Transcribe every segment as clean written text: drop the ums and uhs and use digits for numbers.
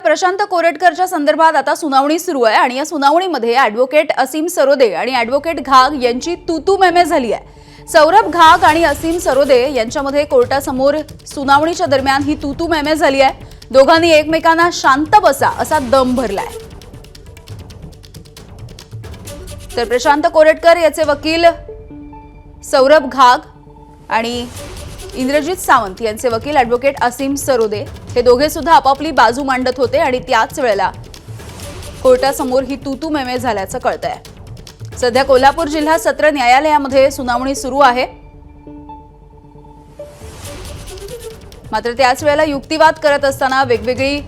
प्रशांत कोरेटकरच्या संदर्भात आता सुनावणी सुरू आहे आणि या सुनावणीमध्ये ॲडव्होकेट असीम सरोदे आणि ॲडव्होकेट घाग यांची तूतू मेमे झाली आहे। सौरभ घाग आणि असीम सरोदे यांच्यामध्ये कोर्टासमोर सुनावणीच्या दरम्यान ही तूतू मेमे झाली आहे। दोघांनी एकमेकांना शांत बसा असा दम भरलाय। तर प्रशांत कोरेटकर याचे वकील सौरभ घाग आणि इंद्रजीत सावंत यांचे वकील ॲडव्होकेट असीम सरोदे हे दोघे सुद्धा आपापली बाजू मांडत होते आणि त्याच वेळेला कोर्टासमोर ही तूतू मेमे झाल्याचं कळतंय। सध्या कोल्हापूर जिल्हा सत्र न्यायालयामध्ये सुनावणी सुरू आहे, मात्र त्याच वेळेला युक्तिवाद करत असताना वेगवेगळी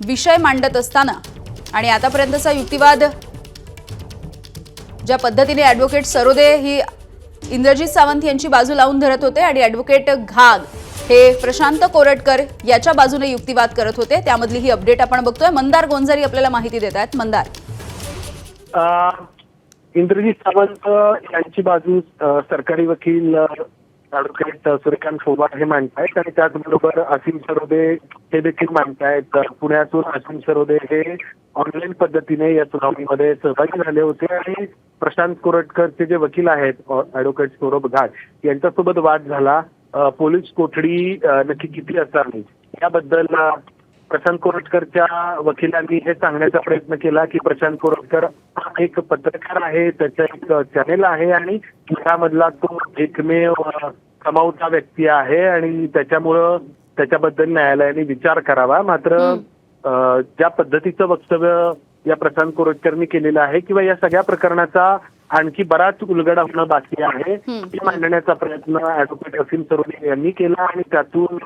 विषय मांडत असताना आणि आतापर्यंतचा युक्तिवाद ज्या पद्धतीने ॲडव्होकेट सरोदे ही इंद्रजीत सावंत यांची बाजू लावून धरत होते आणि ॲडव्होकेट घाग हे प्रशांत कोरेटकर याच्या बाजूने युक्तिवाद करत होते, त्यामधली ही अपडेट आपण बघतोय। मंदार गोंजारी आपल्याला माहिती देत आहेत। मंदार, इंद्रजीत सावंत यांची बाजू सरकारी वकील ॲडव्होकेट सूर्यकांत फोबार हे मांडतायत आणि त्याचबरोबर असीम सरोदे हे देखील मांडतायत। पुण्यातून असीम सरोदे हे ऑनलाईन पद्धतीने या सुनावणीमध्ये सहभागी झाले होते आणि प्रशांत कोरेटकरचे जे वकील आहेत ॲडव्होकेट सौरभ घाग यांच्यासोबत वाद झाला। पोलीस कोठडी नक्की किती असावी याबद्दल प्रशांत कोरेटकरच्या वकिलांनी हे सांगण्याचा प्रयत्न केला की प्रशांत कोरेटकर हा एक पत्रकार आहे, त्याचा एक चॅनेल आहे आणि त्यामधला तो एकमेव कमावता व्यक्ती आहे आणि त्याच्यामुळं त्याच्याबद्दल न्यायालयाने विचार करावा। मात्र ज्या पद्धतीचं वक्तव्य या प्रशांत कोरेटकरनी केलेलं आहे किंवा या सगळ्या प्रकरणाचा आणखी बराच उलगडा होणं बाकी आहे हे मांडण्याचा प्रयत्न ॲडव्होकेट असीम सरोदे यांनी केला आणि त्यातून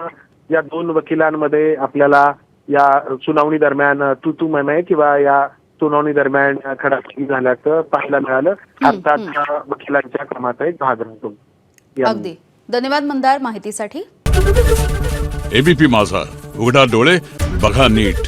या दोन वकिलांमध्ये आपल्याला या सुनावणी दरम्यान तूतू मेमे किंवा या सुनावणी दरम्यान खडाखडी झाल्याचं पाहायला मिळालं। अर्थात वकिलांच्या कामाचा एक भाग राहतो। अगदी धन्यवाद मंदार माहितीसाठी। एबीपी माझा, उघडा डोळे बघा नीट।